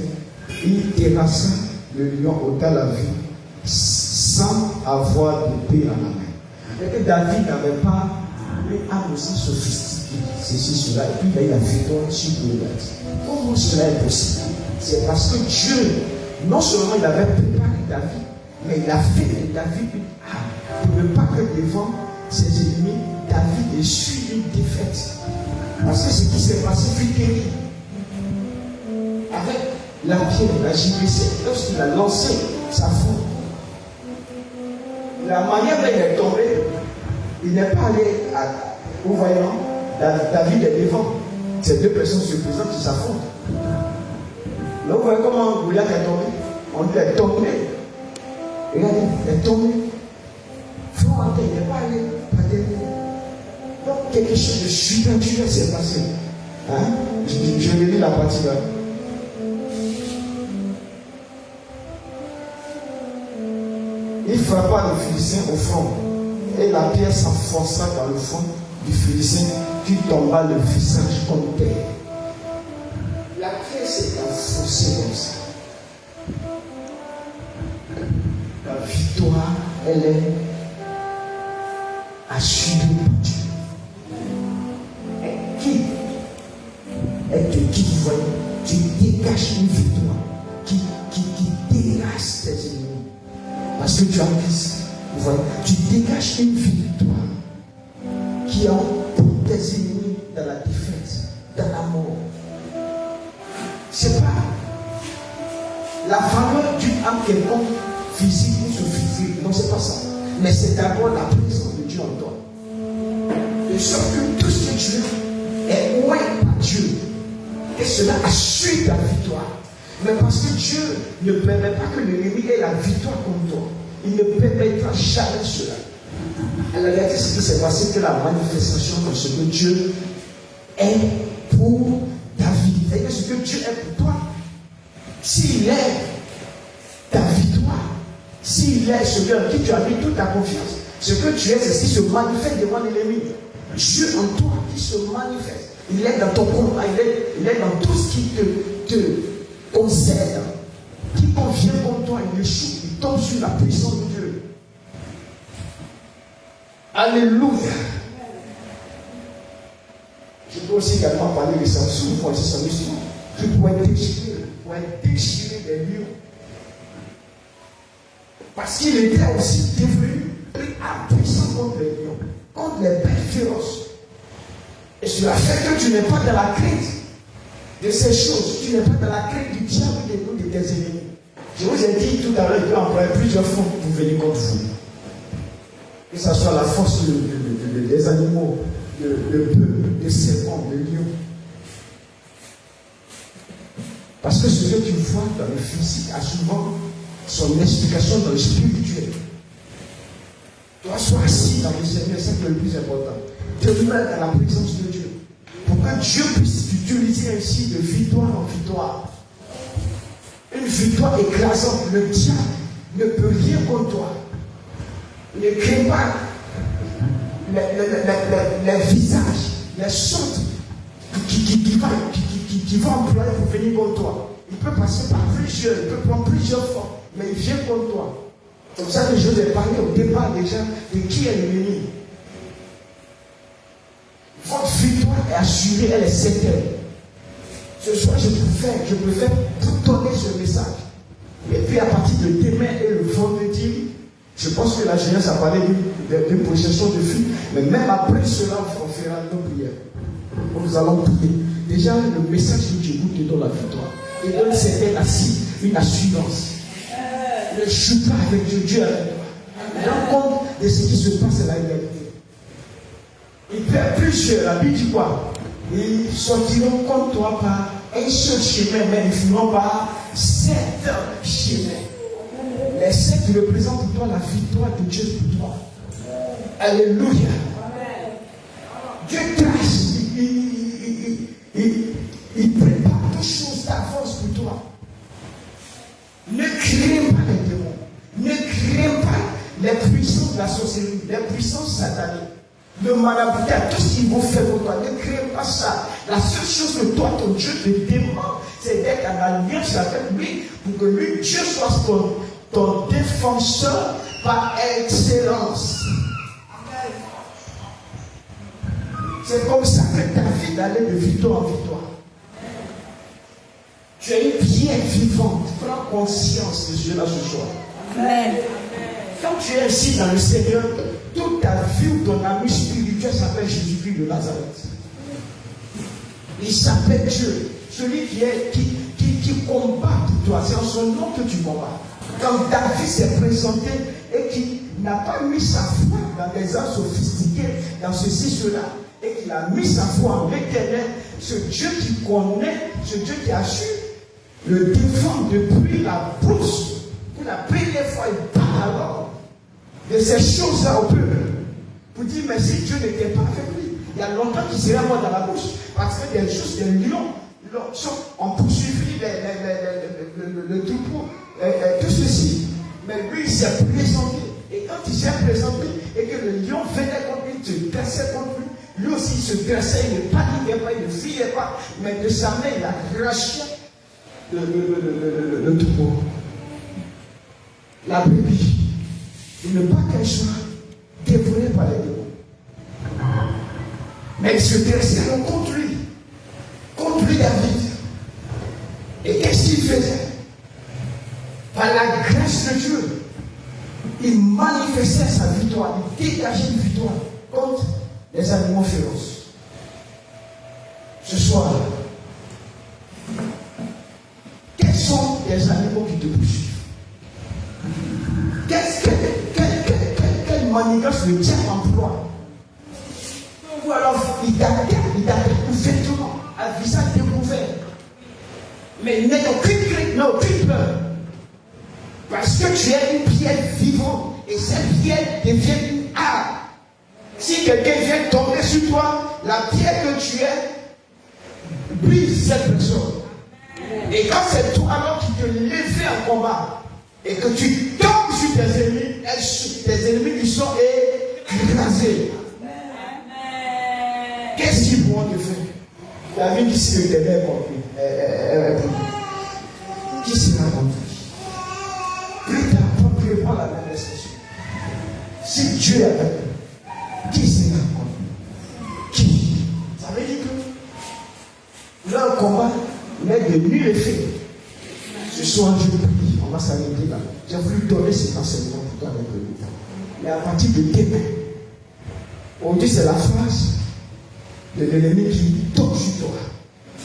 Il terrassa le lion, ôta la vie, sans avoir d'épée en la main. Et que David n'avait pas une âme aussi sophistiquée, ceci, cela, et puis il a eu la victoire sur Goliath. Comment cela est possible? C'est parce que Dieu, non seulement il avait préparé David, mais il a fait de David une âme, pour ne pas que devant ses ennemis, David ait su une défaite. Parce que ce qui s'est passé fut terrible. Avec la pierre, la gibecière, lorsqu'il a lancé sa fronde, la manière dont il est tombé, il n'est pas allé au voyant, David est devant. Ces deux personnes se présentent, ils s'affrontent. Là, vous voyez comment Goliath est tombé. On dit est tombé. Regardez, il est tombé. Front en terre, il n'est pas allé par derrière. Donc, quelque chose de surnaturel s'est passé. Hein? Je vais lire la partie là. Il frappa le Philistin au front, et la pierre s'enfonça dans le fond du Philistin, qui tomba le visage contre terre. La pierre s'est enfoncée comme ça. La victoire, elle est assurée par Dieu. Elle te dit, vous voyez, tu dégages une victoire qui dégage tes ennemis. Parce que tu as Christ, vous voyez, tu dégages une victoire qui emporte tes ennemis dans la défaite, dans la mort. C'est pas la valeur d'une âme quelconque, physique ou sophistiquée, non, c'est pas ça. Mais c'est d'abord la présence de Dieu en toi. De sorte que tout ce que tu es est oué par Dieu. Et cela assure ta victoire. Mais parce que Dieu ne permet pas que l'ennemi ait la victoire contre toi, il ne permettra jamais cela. À la réalité, ce qui s'est passé, c'est la manifestation de ce que Dieu est pour David. C'est-à-dire ce que Dieu est pour toi. S'il est ta victoire, s'il est celui en qui tu as mis toute ta confiance, ce que tu es, c'est ce qui se manifeste devant l'ennemi. Dieu en toi qui se manifeste. Il est dans ton combat, il est dans tout ce qui te concerne, qui convient contre toi, il échoue, il tombe sur la puissance de Dieu. Alléluia. Je peux aussi également parler de Samson, vous voyez son histoire, qui pourrait déchirer des lions. Parce qu'il était aussi devenu puissant contre les lions, contre les bêtes féroces. Et cela fait que tu n'es pas dans la crainte. de ces choses. Tu n'es pas dans la crainte du diable ou de tes ennemis. Je vous ai dit tout à l'heure, il peut employer plusieurs formes pour venir contre vous. Que ce soit la force des animaux, de bœufs, de serpents, de lions. Parce que ce que tu vois dans le physique a souvent son explication dans le spirituel. Toi, sois assis dans le Seigneur, c'est le plus important. Demeure dans la présence de Dieu. Pour que Dieu puisse t'utiliser ainsi de victoire en victoire. Une victoire écrasante. Le diable ne peut rien contre toi. Ne crée pas les visages, les sortes qui vont employer pour venir contre toi. Il peut passer par plusieurs, il peut prendre plusieurs formes, mais il vient contre toi. Comme ça que je vous ai parlé au départ déjà de qui est l'ennemi. Votre victoire est assurée, elle est certaine. Ce soir, je préfère vous donner ce message. Et puis à partir de demain et le vendredi, je pense que la jeunesse a parlé d'une possession de filles, mais même après cela, on fera nos prières. Nous allons prier. Déjà, le message de Dieu vous te donne la victoire. Et donne une assurance. Ne joue pas avec Dieu, Dieu avec toi. Rends compte de ce qui se passe à la réalité. Il perd plusieurs, la Bible dit quoi? Ils sortiront contre toi par un seul chemin, mais ils finiront par 7 chemins. Les 7 représentent pour toi la victoire de Dieu pour toi. Alléluia. Dieu trace, il prépare toutes choses d'avance pour toi. Ne crains pas les démons. Ne crains pas les puissances de la sorcellerie, les puissances sataniques. Le maraboutage, tout ce qu'ils vont faire pour toi, ne crains pas ça. La seule chose que toi, ton Dieu te demande, c'est d'être en alliance avec lui pour que lui, Dieu soit ton défenseur par excellence. C'est comme ça que ta vie d'aller de victoire en victoire. Tu es une pierre vivante. Prends conscience de cela ce soir. Amen. Quand tu es ici dans le Seigneur, toute ta vie ou ton ami spirituel s'appelle Jésus-Christ de Nazareth. Il s'appelle Dieu. Celui qui combat pour toi. C'est en son nom que tu combats. Quand David s'est présenté et qu'il n'a pas mis sa foi dans des arts sophistiqués, dans ceci, cela, et qu'il a mis sa foi en l'Éternel, ce Dieu qui connaît, ce Dieu qui a su le défendre depuis la brousse, pour la première fois, il parle alors de ces choses-là au peuple. Pour dire, mais si Dieu n'était pas avec lui, il y a longtemps qu'il serait mort dans la bouche. Parce que des choses, des lions, ont poursuivi le troupeau, tout ceci. Mais lui, il s'est présenté. Et quand il s'est présenté, et que le lion venait contre lui, il se dressait contre lui, lui aussi il se dressait, il ne paniquait pas, il ne fuyait pas, mais de sa main, il a arraché le troupeau. La brebis. Il ne pas qu'elle soit dévorée par les démons. Mais il se dressait contre lui David. Et qu'est-ce qu'il faisait? Par la grâce de Dieu, il manifestait sa victoire, il dégageait une victoire contre les animaux féroces. Ce soir, quels sont les animaux qui te poursuivent? Quelle manigance le diable emploie? Ou alors il t'attaque ouvertement, à visage découvert. Mais il n'a aucune crainte, n'a aucune peur. Parce que tu es une pierre vivante et cette pierre devient une arme. Si quelqu'un vient tomber sur toi, la pierre que tu es brise cette personne. Et quand c'est toi alors qui te lèves en combat et que tu tombes sur tes ennemis qui sont écrasés. Qu'est-ce qu'ils pourront te faire? David dit si l'Éternel est contre lui, qui sera contre lui? Plus tard, prends la même expression. Si Dieu est avec lui, qui sera contre lui? Qui? Ça veut dire que leur combat n'est de nul effet. Ce soir, je prie, on va s'arrêter là. J'ai voulu donner cet enseignement pour toi avec le temps. Mais à partir de demain, on dit c'est la phrase de l'ennemi qui tombe sur toi.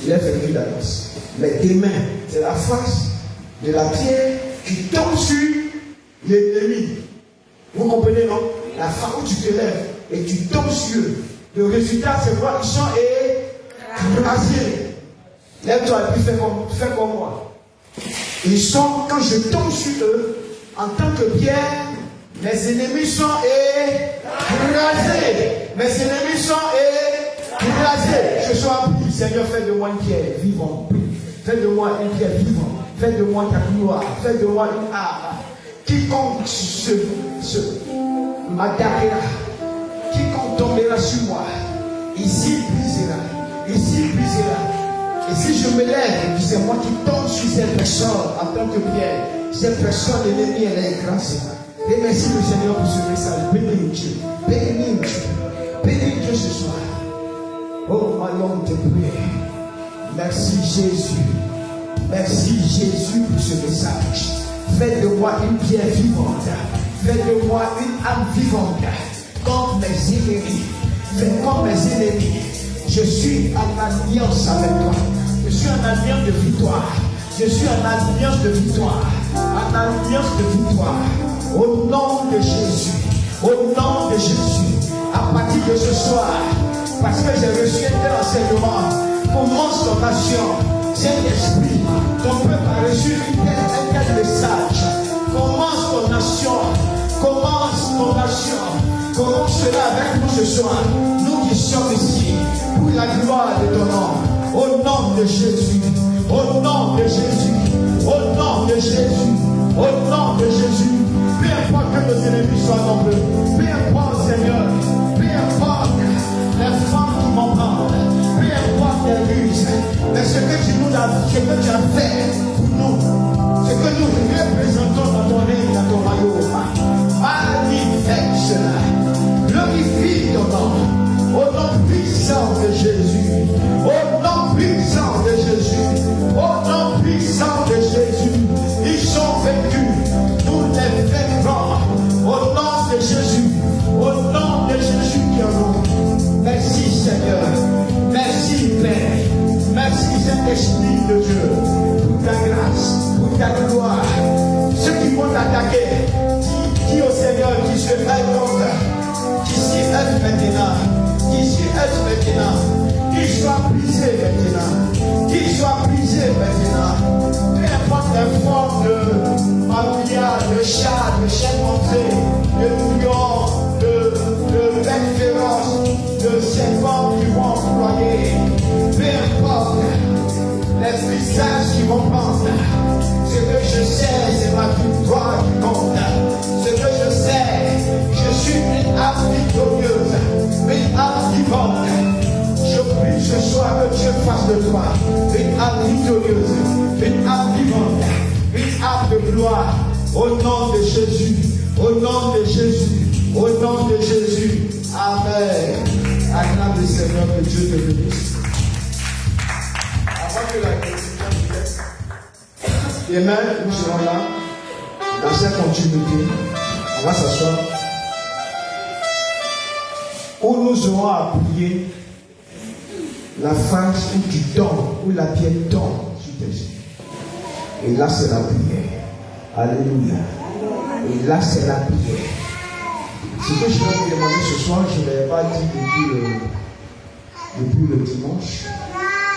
il est vaincu d'avance. Mais demain, c'est la face de la pierre qui tombe sur l'ennemi. Vous comprenez, non? La fin où tu te lèves et tu tombes sur eux. Le résultat, c'est quoi? Ils sont écrasés. Lève-toi et puis fais comme moi. Ils sont, quand je tombe sur eux, en tant que pierre, mes ennemis sont écrasés. Mes ennemis sont écrasés. Je suis appris, Seigneur, fais de moi une pierre vivante. Fais de moi une pierre vivante. Fais de moi ta gloire. Fais de moi une arme. Quiconque m'attaquera, quiconque tombera sur moi, ici brisera. Ici brisera. Et si je me lève, c'est moi qui tombe sur cette personne en tant que pierre. Cette personne, l'ennemi, elle est écrasée. Et merci le Seigneur pour ce message. Bénis Dieu. Bénis Dieu. Bénis Dieu ce soir. Oh, my Lord, te prie. Merci Jésus. Merci Jésus pour ce message. Fais de moi une pierre vivante. Fais de moi une âme vivante. Comme mes ennemis. Fais comme mes ennemis. Je suis en alliance avec toi. Je suis en alliance de victoire. Je suis en alliance de victoire. En alliance de victoire. Au nom de Jésus. Au nom de Jésus. À partir de ce soir, parce que j'ai reçu un tel enseignement, commence ton nation. Saint-Esprit, ton peuple a reçu un tel message. Commence ton nation. Commence ton nation. Commence cela avec nous ce soir. Nous qui sommes ici pour la gloire de ton nom. Au nom de Jésus. Au nom de Jésus. Au nom de Jésus. Au nom de Jésus. Peu importe que nos ennemis soient nombreux. Peu importe, Seigneur. Peu importe les femmes qui m'en parlent. Peu importe les ruses. Mais ce que tu as fait pour nous, ce que nous représentons dans ton règne, dans ton royaume, manifeste cela. Glorifie ton nom. Au nom puissant de Jésus. Au nom puissant de Jésus. Au nom puissant de Jésus. Ils sont vaincus. Nous les vaincrons. Au nom de Jésus. Au nom de Jésus qui est en nous. Merci Seigneur. Merci Père. Merci Saint-Esprit de Dieu. Pour ta grâce. Pour ta gloire. Ceux qui vont t'attaquer. Dis au Seigneur qui se fait contre. Qui s'y aide maintenant. Qui s'y aide maintenant. Qu'il soit brisé maintenant. Qu'il soit brisé maintenant. Peu importe les formes de familial, de chat, de chien montré, de lion, de bête féroce, de serpents qui vont employer. Peu importe les visages qui vont prendre. Ce que je sais, c'est ma victoire qui compte. Ce que je sais, je suis une âme victorieuse, une âme vivante. Je prie ce soir que Dieu fasse de toi une âme victorieuse, une âme vivante, une âme de gloire. Au nom de Jésus, au nom de Jésus, au nom de Jésus. Amen. Acclame le Seigneur, que Dieu te bénisse. Avant que la question vienne, demain, nous serons là, dans cette continuité. On va s'asseoir. Où nous aurons à prier la phase où tu tombes, où la pierre tombe sur tes yeux. Et là, c'est la prière. Alléluia. Et là, c'est la prière. Ce que je vais vous demander ce soir, je ne l'ai pas dit depuis le dimanche.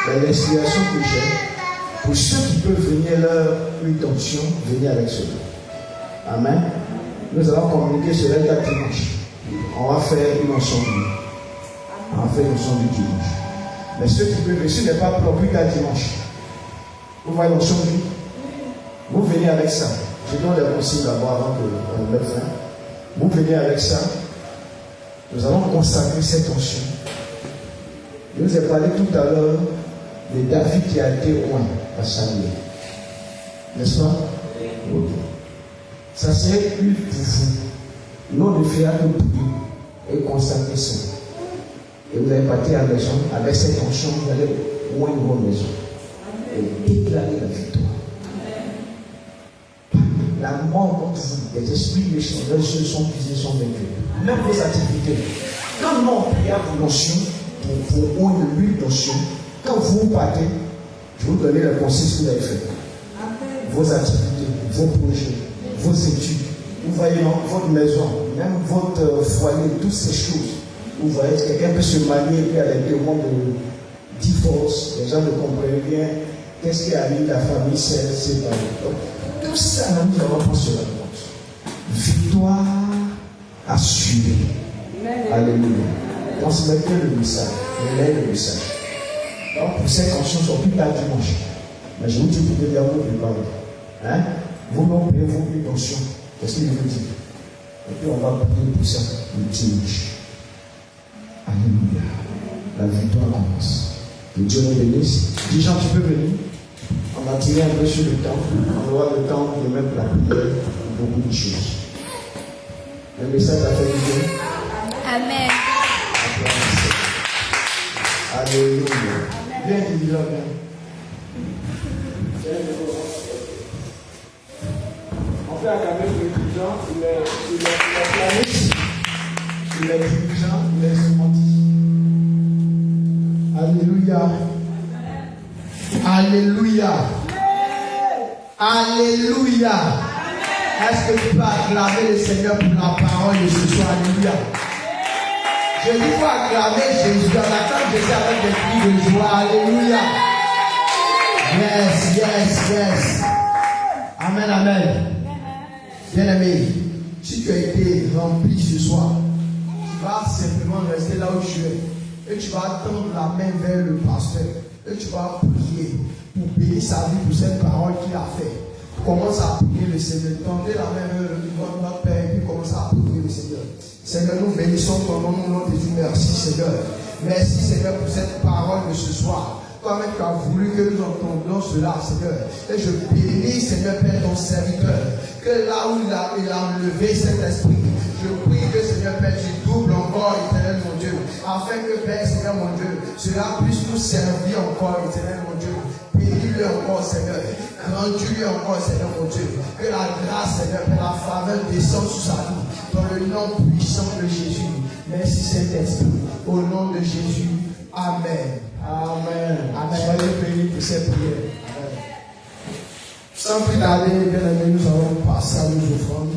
Mais l'inspiration que j'ai, pour ceux qui peuvent venir leur intention, venir avec cela. Amen. Nous allons communiquer cela le dimanche. On va faire une ensemble. On va faire une ensemble du dimanche. Mais ceux qui peuvent venir, ce n'est pas propre qu'à dimanche. Vous voyez l'ensemble. Vous venez avec ça. Je donne les consignes d'abord avant que mette fin. Vous venez avec ça. Nous allons consacrer cette onction. Je vous ai parlé tout à l'heure de David qui a été oint à Samuel. N'est-ce pas? Ok. Ça c'est une pour vous. Nous on ne fera que pour vous et consacrer ça. Et vous allez partir à la maison avec cette onction, vous allez oindre vos maisons et déclarer la victoire. La mort contre vous, les esprits méchants, leurs yeux sont brisés, sont vaincus. Même vos activités. Quand nous on prie à vos notions, pour oindre l'huile d'onction, quand quand vous partez, je vous donne les conseils que vous avez fait. Vos activités, vos projets, vos études. Vous voyez votre maison, même votre foyer, toutes ces choses. Vous voyez, quelqu'un peut se marier et puis à des demandes de divorce. Les gens ne comprennent bien qu'est-ce qui arrive, la famille s'est séparée. Donc, tout ça, nous allons prendre sur la compte. Victoire assurée. Alléluia. On se met le message, le message. Donc, pour cette conscience, on peut pas dimanche. Mais je vous dis, vous devez vous préparer. Hein? Vous-même, prenez vos précautions. Qu'est-ce qu'il veut dire? Et puis, on va prier pour ça le dimanche. Alléluia. La victoire commence. Que Dieu nous bénisse. Dis Jean, tu peux venir. On va tirer un peu sur le temps. On aura le temps de mettre la prière pour beaucoup de choses. Le message a fait du bien. Amen. Alléluia. Viens, dis-le, viens. On fait acclamer le dirigeant, il est planiste, il est dirigeant, il est sémantique. Alléluia. Alléluia. Alléluia. Est-ce que tu peux acclamer le Seigneur pour la parole de ce soir? Alléluia. Je dis qu'il faut acclamer Jésus. On acclame Jésus avec des cris de joie. Alléluia. Yes, yes, yes. Amen, amen. Bien-aimé, si tu as été rempli ce soir, tu vas simplement rester là où tu es. Et tu vas tendre la main vers le pasteur. Et tu vas prier pour bénir sa vie pour cette parole qu'il a fait. Commence à prier le Seigneur. Tendez la main vers notre Père et puis commence à prier le Seigneur. Seigneur, nous bénissons ton nom, nous te disons merci Seigneur. Merci Seigneur pour cette parole de ce soir. Toi-même tu as voulu que nous entendions cela Seigneur. Et je bénis Seigneur Père ton serviteur. Que là où il a levé cet esprit, je prie que Seigneur Père tu doubles encore éternel mon Dieu. Afin que Père Seigneur mon Dieu, cela puisse nous servir encore éternel mon Dieu. Bénis-le encore Seigneur. Grandis-le encore Seigneur mon Dieu. Que la grâce Seigneur Père, la faveur descende sur sa vie. Dans le nom puissant de Jésus. Merci Saint-Esprit. Au nom de Jésus. Amen. Amen. Amen. Soyez bénis pour cette prière. Sans plus tarder, bien aimé, nous allons passer à nos offrandes.